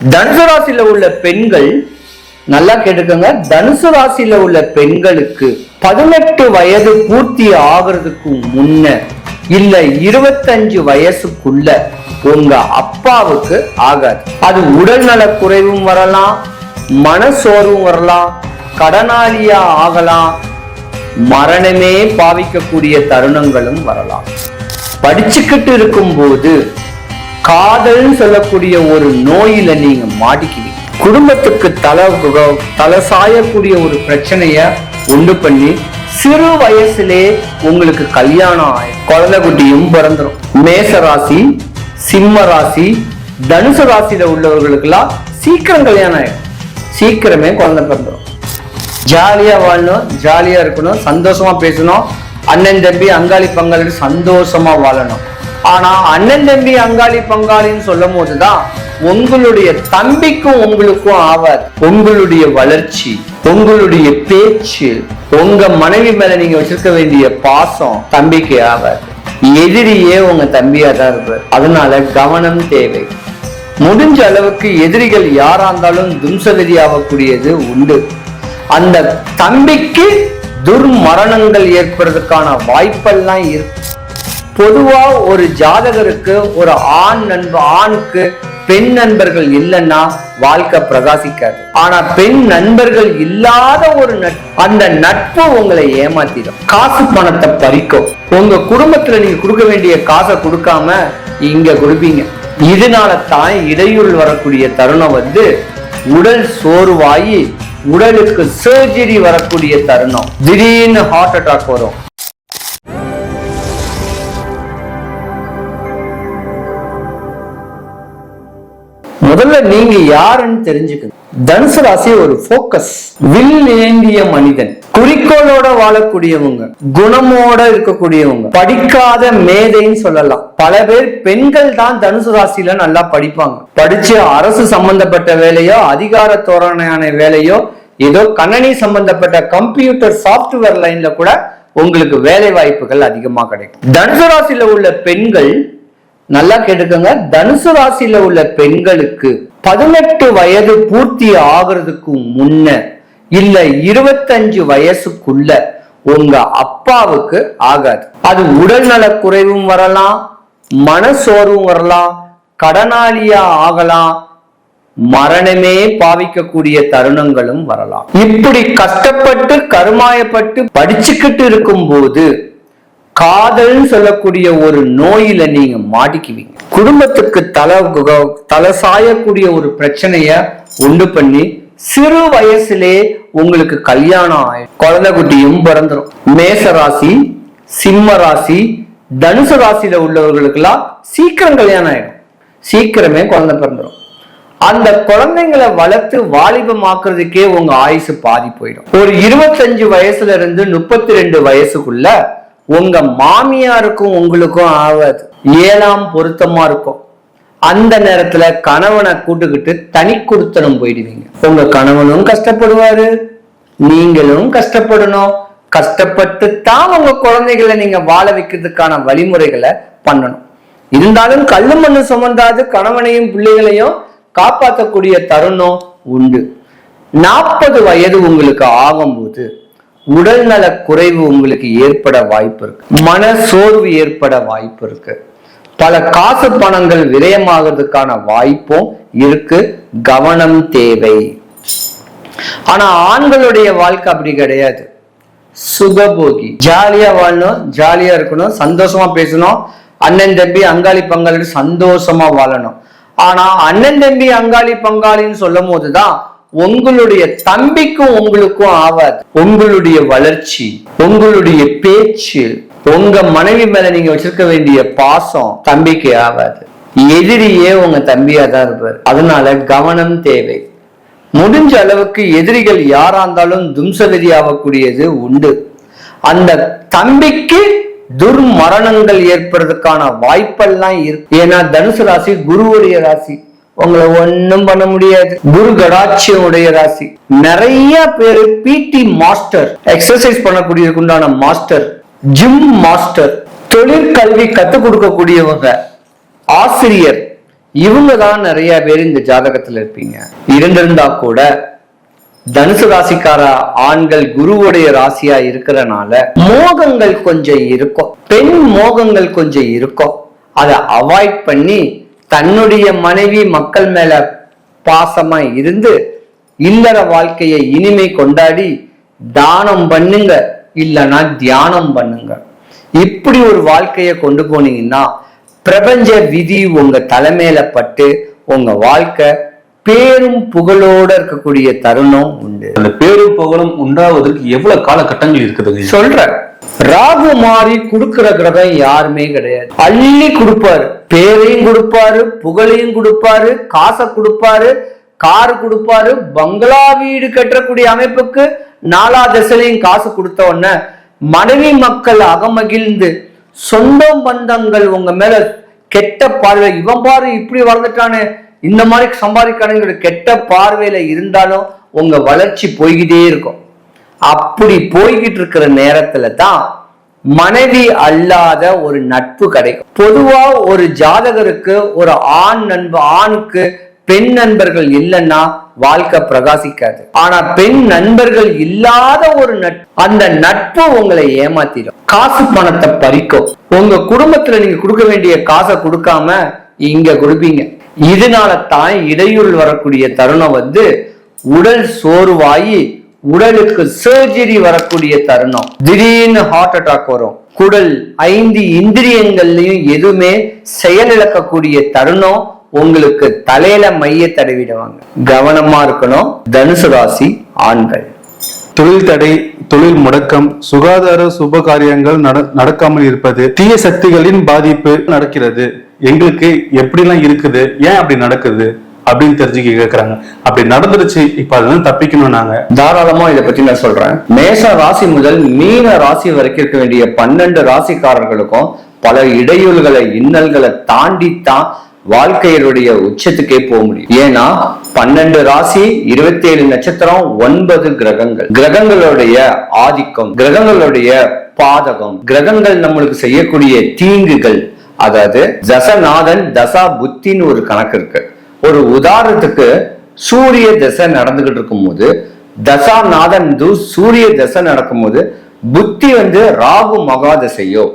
தனுசு ராசியில உள்ள பெண்கள் நல்லா கேட்டுக்கோங்க. தனுசு ராசியில உள்ள பெண்களுக்கு 18 வயது பூர்த்தி ஆகிறதுக்கு முன்ன இல்ல 25 வயசுக்குள்ள உங்க அப்பாவுக்கு ஆகாது. அது உடல்நல குறைவும் வரலாம், மனசோர்வும் வரலாம், கடனாளியா ஆகலாம், மரணமே பாவிக்கக்கூடிய தருணங்களும் வரலாம். படிச்சுக்கிட்டு இருக்கும் போது காதல்னு சொல்லக்கூடிய ஒரு நோயில நீங்க மாட்டிக்குவீங்க. குடும்பத்துக்கு தலை சாயக்கூடிய ஒரு பிரச்சனைய உண்டு பண்ணி சிறு வயசுலே உங்களுக்கு கல்யாணம் ஆகும், குழந்தை குட்டியும் பிறந்துடும். மேச ராசி, சிம்ம ராசி, தனுசு ராசியில உள்ளவர்களுக்கெல்லாம் சீக்கிரம் கல்யாணம் ஆயிடும், சீக்கிரமே குழந்தை பிறந்துடும். ஜாலியா வாழணும், ஜாலியா இருக்கணும், சந்தோஷமா பேசணும், அண்ணன் தம்பி அங்காளி பங்காளி சந்தோஷமா வாழணும். ஆனா அண்ணன் தம்பி அங்காளி பங்காளின்னு சொல்லும் போதுதான் உங்களுடைய தம்பிக்கும் உங்களுக்கும் ஆவாது. உங்களுடைய வளர்ச்சி, உங்களுடைய பேச்சு, உங்க மனைவி மேல நீங்க வச்சிருக்க வேண்டிய பாசம் தம்பிக்கு ஆவாது. எதிரியே உங்க தம்பியா தான் இருப்பார். அதனால கவனம் தேவை. முடிஞ்ச அளவுக்கு எதிரிகள் யாரா இருந்தாலும் தும்சகதி ஆகக்கூடியது உண்டு. அந்த தம்பிக்கு துர்மரணங்கள் ஏற்படுறதுக்கான வாய்ப்பெல்லாம் இருக்கு. பொதுவா ஒரு ஜாதகருக்கு ஒரு ஆணுக்கு பெண் நண்பர்கள் இல்லைன்னா வாழ்க்கை பிரகாசிக்காது. ஆனா பெண் நண்பர்கள் இல்லாத ஒரு அந்த நட்பு உங்களை ஏமாத்திடும், காசு பணத்தை பறிக்கும். உங்க குடும்பத்துல நீங்க கொடுக்க வேண்டிய காசை கொடுக்காம இங்க கொடுப்பீங்க. இதனால தான் இடையூறு வரக்கூடிய தருணம் உடல் சோர்வாயி உடலுக்கு சர்ஜரி வரக்கூடிய தருணம். திடீர்னு ஹார்ட் அட்டாக் வரும். முதல்ல நீங்க யாருன்னு தெரிஞ்சுக்கணும். தனுசு ராசி ஒரு போக்கஸ், வில் ஏந்திய மனிதன், குறிக்கோளோட வாழக்கூடியவங்க, குணமோட இருக்கக்கூடியவங்க, படிக்காத மேதைன்னு சொல்லலாம். பல பேர் பெண்கள் தான் தனுசு ராசியில நல்லா படிப்பாங்க. படிச்சு அரசு சம்பந்தப்பட்ட வேலையோ, அதிகார தோரணையான வேலையோ, ஏதோ கணனி சம்பந்தப்பட்ட கம்ப்யூட்டர் சாப்ட்வேர் லைன்ல கூட உங்களுக்கு வேலை வாய்ப்புகள் அதிகமா கிடைக்கும். தனுசு ராசியில உள்ள பெண்கள் நல்லா கேட்டுக்கோங்க. தனுசு ராசியில உள்ள பெண்களுக்கு 18 வயது பூர்த்தி ஆகிறதுக்கு முன்ன இல்ல 25 வயசுக்குள்ள உங்க அப்பாவுக்கு ஆகாது. அது உடல்நல குறைவும் வரலாம், மனசோர்வும் வரலாம், கடனாளியா ஆகலாம், மரணமே பாவிக்கக்கூடிய தருணங்களும் வரலாம். இப்படி கஷ்டப்பட்டு கருமாயப்பட்டு படிச்சுக்கிட்டு இருக்கும் போது காதல்னு சொல்லக்கூடிய ஒரு நோயில நீங்க மாட்டிக்குவீங்க. குடும்பத்துக்கு தலை சாயக்கூடிய ஒரு பிரச்சனைய உண்டு பண்ணி சிறு வயசுலே உங்களுக்கு கல்யாணம் ஆயிடும், குழந்தை குட்டியும் பிறந்துடும். மேச ராசி, சிம்ம ராசி, தனுசு ராசியில உள்ளவர்களுக்கெல்லாம் சீக்கிரம் கல்யாணம் ஆயிடும், சீக்கிரமே குழந்தை பிறந்துடும். அந்த குழந்தைங்களை வளர்த்து வாலிபமாக்குறதுக்கே உங்க ஆயுசு பாதி போயிடும். ஒரு 25 வயசுல இருந்து 32 வயசுக்குள்ள உங்க மாமியாருக்கும் உங்களுக்கும் ஆகாது, 7ஆம் பொருத்தமா இருக்கும். அந்த நேரத்துல கணவனை கூட்டுக்கிட்டு தனி குடுத்தனம் போயிடுவீங்க. உங்க கணவனும் கஷ்டப்படுவாரு, நீங்களும் கஷ்டப்படணும். கஷ்டப்பட்டு தான் உங்க குழந்தைகளை நீங்க வாழ வைக்கிறதுக்கான வழிமுறைகளை பண்ணணும். இருந்தாலும் கல்லு மண்ணு சுமந்தாது கணவனையும் பிள்ளைகளையும் காப்பாற்றக்கூடிய தருணம் உண்டு. 40 வயது உங்களுக்கு ஆகும்போது உடல் நல குறைவு உங்களுக்கு ஏற்பட வாய்ப்பு இருக்கு, மன சோர்வு ஏற்பட வாய்ப்பு இருக்கு, பல காசு பணங்கள் விரயமாகிறதுக்கான வாய்ப்பும் இருக்கு. கவனம் தேவை. ஆனா ஆண்களுடைய வாழ்க்கை அப்படி கிடையாது. சுகபோகி, ஜாலியா வாழணும், ஜாலியா இருக்கணும், சந்தோஷமா பேசணும், அண்ணன் தம்பி அங்காளி பங்காளி சந்தோஷமா வாழணும். ஆனா அண்ணன் தம்பி அங்காளி பங்காளின்னு சொல்லும் போதுதான் உங்களுடைய தம்பிக்கும் உங்களுக்கும் ஆவாது. உங்களுடைய வளர்ச்சி, உங்களுடைய பேச்சு, உங்க மனைவி மேல நீங்க வச்சிருக்க வேண்டிய பாசம் தம்பிக்கு ஆவாது. எதிரியே உங்க தம்பியா தான் இருப்பார். அதனால கவனம் தேவை. முடிஞ்ச அளவுக்கு எதிரிகள் யாரா இருந்தாலும் தும்சகதி ஆகக்கூடியது உண்டு. அந்த தம்பிக்கு துர்மரணங்கள் ஏற்படுறதுக்கான வாய்ப்பெல்லாம் இருக்கு. ஏன்னா தனுசு ராசி குருவுடைய ராசி, உங்களை ஒன்னும் பண்ண முடியாது. குரு கடாட்சியம் உடைய ராசி. நிறைய பேரு பிடி மாஸ்டர், எக்ஸசைஸ் பண்ணக்கூடியதுக்கு உண்டான மாஸ்டர், ஜிம் மாஸ்டர், தொழிற்கல்வி கத்துக் கொடுக்கக்கூடியவங்க, ஆசிரியர், இவங்க தான் நிறைய பேர் இந்த ஜாதகத்துல இருப்பீங்க. இருந்திருந்தா கூட தனுசு ராசிக்கார ஆண்கள் குருவுடைய ராசியா இருக்கிறனால மோகங்கள் கொஞ்சம் இருக்கும், பெண் மோகங்கள் கொஞ்சம் இருக்கும். அதை அவாய்ட் பண்ணி தன்னுடைய மனைவி மக்கள் மேல பாசமா இருந்து இல்லற வாழ்க்கையை இனிமை கொண்டாடி தானம் பண்ணுங்க, இல்லைன்னா தியானம் பண்ணுங்க. இப்படி ஒரு வாழ்க்கையை கொண்டு போனீங்கன்னா பிரபஞ்ச விதி உங்க தலைமையில பட்டு உங்க வாழ்க்கை பேரும் புகழோட இருக்கக்கூடிய தருணம் உண்டு. அந்த பேரும் புகழும் உண்டாவதற்கு எவ்வளவு காலகட்டங்கள் இருக்குது சொல்ற. ராகு மாறி கொடுக்கிற கிரகம் யாருமே கிடையாது. அள்ளி கொடுப்பாரு, பேரையும் கொடுப்பாரு, புகழையும் கொடுப்பாரு, காசை கொடுப்பாரு, காரு கொடுப்பாரு, பங்களா வீடு கட்டக்கூடிய அமைப்புக்கு 4 திசையிலையும் காசு கொடுத்த உடனே மனைவி மக்கள் அகமகிழ்ந்து சொந்தம் பந்தங்கள் உங்க மேல கெட்ட பார்வை, இவன் பாரு இப்படி வளர்ந்துட்டானே, இந்த மாதிரி சம்பாதிக்கான கெட்ட பார்வையில இருந்தாலும் உங்க வளர்ச்சி போய்கிட்டே இருக்கும். அப்படி போய்கிட்டு இருக்கிற நேரத்துல தான் மனைவி அல்லாத ஒரு நட்பு கிடைக்கும். பொதுவா ஒரு ஜாதகருக்கு ஒரு ஆணுக்கு பெண் நண்பர்கள் இல்லைன்னா வாழ்க்கை பிரகாசிக்காது. ஆனா பெண் நண்பர்கள் இல்லாத ஒரு நட்பு, அந்த நட்பு உங்களை ஏமாத்திடும், காசு பணத்தை பறிக்கும். உங்க குடும்பத்துல நீங்க கொடுக்க வேண்டிய காசை கொடுக்காம இங்க கொடுப்பீங்க. இதனால தான் இடையூறு வரக்கூடிய தருணம் உடல் சோர்வாயி உடலுக்கு சர்ஜரி வரக்கூடிய தருணம். திடீர்னு ஹார்ட் அட்டாக் வரும். குடல் 5 இந்திரியங்கள்லயும் எதுவுமே செயலிழக்கக்கூடிய தருணம் உங்களுக்கு தலையில மைய தடவிடுவாங்க. கவனமா இருக்கணும் தனுசு ராசி ஆண்கள். தொழில் தடை, தொழில் முடக்கம், சுகாதார சுப காரியங்கள் நடக்காமல் இருப்பது, தீய சக்திகளின் பாதிப்பு நடக்கிறது. எங்களுக்கு எப்படிலாம் இருக்குது, ஏன் அப்படி நடக்குது அப்படின்னு தெரிஞ்சுக்க கேட்கறாங்க. அப்படி நடந்துருச்சு, இப்ப அதெல்லாம் தப்பிக்கணும். நாங்க தாராளமா இதை பத்தி நான் சொல்றேன். மேஷ ராசி முதல் மீன ராசி வரைக்கும் இருக்க வேண்டிய 12 ராசிக்காரர்களுக்கும் பல இடையூறுகளை இன்னல்களை தாண்டித்தான் வாழ்க்கையினுடைய உச்சத்துக்கே போக முடியும். ஏன்னா 12 ராசி, 27 நட்சத்திரம், 9 கிரகங்கள், கிரகங்களுடைய ஆதிக்கம், கிரகங்களுடைய பாதகம், கிரகங்கள் நம்மளுக்கு செய்யக்கூடிய தீங்குகள், அதாவது தசநாதன் தசா புத்தின்னு ஒரு கணக்கு இருக்கு. ஒரு உதாரணத்துக்கு சூரிய தசை நடந்துகிட்டு இருக்கும் போது, தசாநாதன் சூரிய தசை நடக்கும் போது புத்தி ராகு மகாதசையோ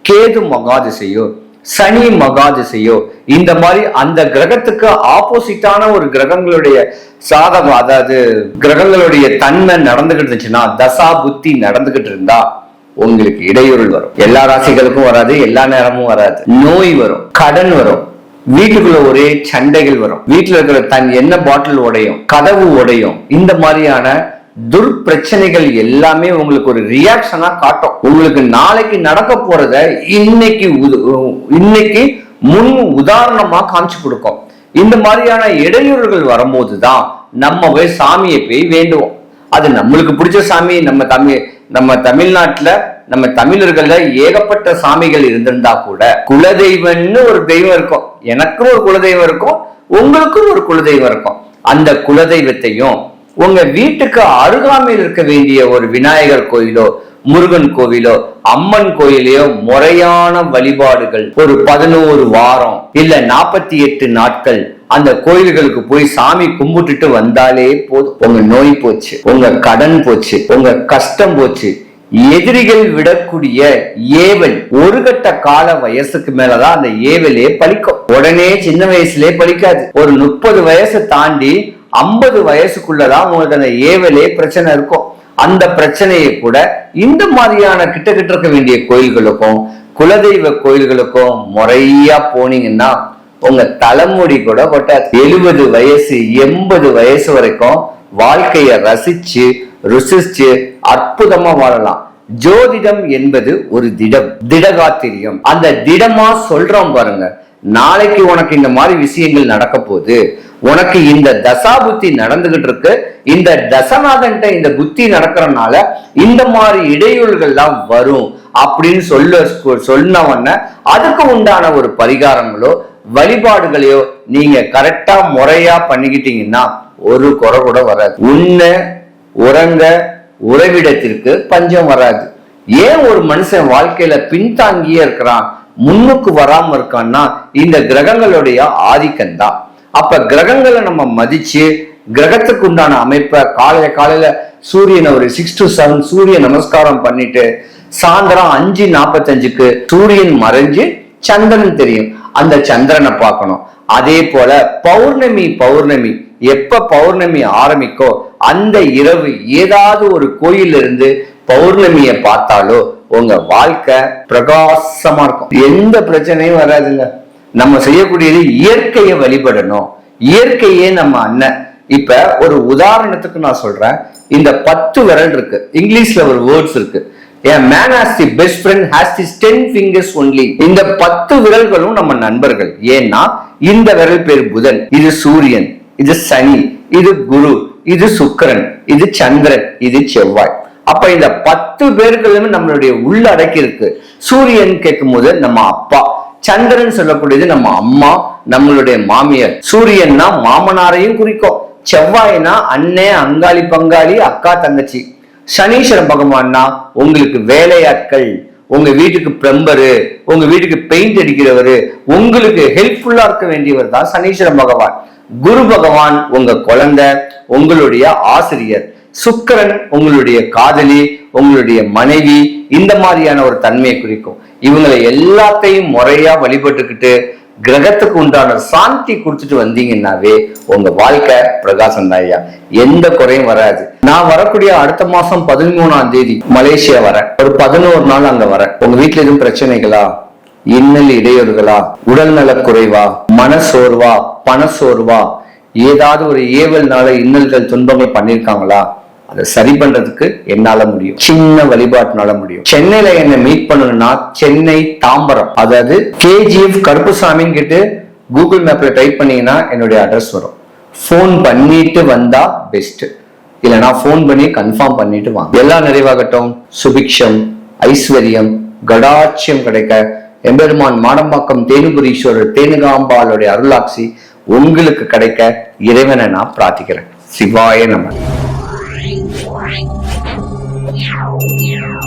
கேது மகாதசையோ சனி மகாதிசையோ இந்த மாதிரி அந்த கிரகத்துக்கு ஆப்போசிட்டான ஒரு கிரகங்களுடைய சாதகம், அதாவது கிரகங்களுடைய தன்மை நடந்துகிட்டு இருந்துச்சுன்னா, தசா புத்தி நடந்துகிட்டு இருந்தா உங்களுக்கு இடையூறு வரும். எல்லா ராசிகளுக்கும் வராது, எல்லா நேரமும் வராது. நோய் வரும், கடன் வரும், வீட்டுக்குள்ள ஒரே சண்டைகள் வரும், வீட்டுல இருக்கிற எண்ணெய் பாட்டில் உடையும், கதவு உடையும். இந்த மாதிரியான துர்பிரச்சனைகள் எல்லாமே உங்களுக்கு ஒரு ரியாக்ஷனா காட்டும். உங்களுக்கு நாளைக்கு நடக்க போறத இன்னைக்கு முன் உதாரணமா காமிச்சு கொடுக்கும். இந்த மாதிரியான இடையூறுகள் வரும்போதுதான் நம்ம போய் சாமியை போய் வேண்டுவோம். அது நம்மளுக்கு பிடிச்ச சாமி. நம்ம தமிழ்நாட்டுல நம்ம தமிழர்கள்ல ஏகப்பட்ட சாமிகள் இருந்திருந்தா கூட குலதெய்வம்னு ஒரு தெய்வம் இருக்கும். எனக்கும் ஒரு குலதெய்வம் இருக்கும், உங்களுக்கும் ஒரு குலதெய்வம் இருக்கும். அந்த குலதெய்வத்தையும் உங்க வீட்டுக்கு அருகாமையில் இருக்க வேண்டிய ஒரு விநாயகர் கோயிலோ, முருகன் கோவிலோ, அம்மன் கோயிலையோ முறையான வழிபாடுகள் ஒரு 11 வாரம் இல்ல 48 நாட்கள் அந்த கோயில்களுக்கு போய் சாமி கும்பிட்டுட்டு வந்தாலே போதும். உங்க நோய் போச்சு, உங்க கடன் போச்சு, உங்க கஷ்டம் போச்சு. எதிரிகள் விடக்கூடிய ஏவல் ஒரு கட்ட கால வயசுக்கு மேலதான் அந்த ஏவலே பலிக்கும். உடனே சின்ன வயசுலயே பலிக்காது. ஒரு 30 வயசு தாண்டி 50 வயசுக்குள்ளதான் உங்களுக்கு அந்த ஏவலே பிரச்சனை இருக்கும். அந்த பிரச்சனையை கூட இந்த மாதிரியான கிட்ட இருக்க வேண்டிய கோயில்களுக்கும் குலதெய்வ கோயில்களுக்கும் முறையா போனீங்கன்னா உங்க தலைமுடி கூட கொட்டாது. 70 வயசு 80 வயசு வரைக்கும் வாழ்க்கைய ரசிச்சு ருசிச்சு அற்புதமா வாழலாம். ஜோதிடம் என்பது ஒரு திடகாத்திரியம். அந்த திடமா சொல்றோம் பாருங்க, நாளைக்கு உனக்கு இந்த மாதிரி விஷயங்கள் நடக்க போகுது, உனக்கு இந்த தசா புத்தி நடந்துகிட்டு இருக்கு, இந்த தசநாதன்ட்ட இந்த புத்தி நடக்கிறதுனால இந்த மாதிரி இடையூறுகள்லாம் வரும் அப்படின்னு சொன்னவன அதுக்கு உண்டான ஒரு பரிகாரங்களோ வழிபாடுகளையோ நீங்க கரெக்டா முறையா பண்ணிக்கிட்டீங்கன்னா ஒரு குறை கூட வராது. உண்ண உறங்க உறைவிடத்திற்கு பஞ்சம் வராது. ஏன் ஒரு மனுஷன் வாழ்க்கையில பின்தாங்கியே இருக்கிறான், முன்னுக்கு வராம இருக்கான்னா இந்த கிரகங்களுடைய ஆதிக்கம் தான். அப்ப கிரகங்களை நம்ம மதிச்சு கிரகத்துக்கு உண்டான அமைப்பை காலையில சூரியனை ஒரு 6 to 7 சூரிய நமஸ்காரம் பண்ணிட்டு சாயந்தரம் 5:45க்கு சூரியன் மறைஞ்சு சந்திரன் தெரியும், அந்த சந்திரனை பார்க்கணும். அதே போல பௌர்ணமி எப்ப பௌர்ணமி ஆரம்பிக்கோ அந்த இரவு ஏதாவது ஒரு கோயில் இருந்து பௌர்ணமியை பார்த்தாலோ உங்க வாழ்க்கை பிரகாசமா இருக்கும், எந்த பிரச்சனையும் வராதுங்க. நம்ம செய்யக்கூடியது இயற்கையை வழிபடணும், இயற்கையே நம்ம அண்ணன். இப்ப ஒரு உதாரணத்துக்கு நான் சொல்றேன், இந்த 10 விரல் இருக்கு, இங்கிலீஷ்ல ஒரு வேர்ட்ஸ் இருக்கு, a man has the best friend has his 10 fingers only. இந்த 10 விரல்களும் நம்ம நண்பர்கள். ஏன்னா இந்த விரல் பேர் புதன், இது சூரியன், இது சனி, இது குரு, இது சுக்கிரன், இது சந்திரன், இது செவ்வாய். அப்ப இந்த 10 பேர்களுமே நம்மளுடைய உள்ள அடக்கி இருக்கு. சூரியன் கேட்கும் போது நம்ம அப்பா, சந்திரன் சொல்லக்கூடியது நம்ம அம்மா, நம்மளுடைய மாமியார். சூரியன்னா மாமனாரையும் குறிக்கும், செவ்வாய்னா அண்ணன், அங்காளி, பங்காளி, அக்கா, தங்கச்சி. சனீஸ்வர பகவான்னா உங்களுக்கு வேலையாட்கள், உங்க வீட்டுக்கு பிளம்பரு, உங்க வீட்டுக்கு பெயிண்ட் அடிக்கிறவரு, உங்களுக்கு ஹெல்ப்ஃபுல்லா இருக்க வேண்டியவர் தான் சனீஸ்வர பகவான். குரு பகவான் உங்க குழந்தை, உங்களுடைய ஆசிரியர். சுக்கிரன் உங்களுடைய காதலி, உங்களுடைய மனைவி, இந்த மாதிரியான ஒரு தன்மையை குறிக்கும். இவங்களை எல்லாத்தையும் முறையா வழிபட்டுக்கிட்டு கிரகத்துக்கு உண்டான சாந்தி கொடுத்துட்டு வந்தீங்கன்னாவே உங்க வாழ்க்கை பிரகாசம் தாய்யா, எந்த குறையும் வராது. நான் வரக்கூடிய அடுத்த மாசம் 13ஆம் தேதி மலேசியா வரேன், ஒரு 11 நாள் அங்க வரேன். உங்க வீட்டுல எதுவும் பிரச்சனைகளா, இன்னல் இடையூறுகளா, உடல் நல குறைவா, மனசோர்வா, பணசோர்வா, ஏதாவது ஒரு ஏவல்னால இன்னல்கள் துன்பங்கள் பண்ணிருக்காங்களா, அதை சரி பண்றதுக்கு என்னால முடியும், சின்ன வழிபாட்டுனால முடியும். சென்னையில என்ன மீட் பண்ணணும்னா சென்னை தாம்பரம், அதாவது KGF கருப்புசாமின்னு கேட்டு கூகுள் மேப்ல டைப் பண்ணீங்கன்னா என்னுடைய அட்ரஸ் வரும். போன் பண்ணிட்டு வந்தா பெஸ்ட், இல்லைன்னா போன் பண்ணி கன்ஃபார்ம் பண்ணிட்டு வாங்க. எல்லாம் நிறைவாகட்டும். சுபிக்ஷம், ஐஸ்வர்யம், கடாட்சியம் கிடைக்க எம்பெருமான் மாடம்பாக்கம் தேனுபுரீஸ்வரர் தேனுகாம்பாளுடைய அருளாட்சி உங்களுக்கு கிடைக்க இறைவனை நான் பிரார்த்திக்கிறேன். சிவாய நம.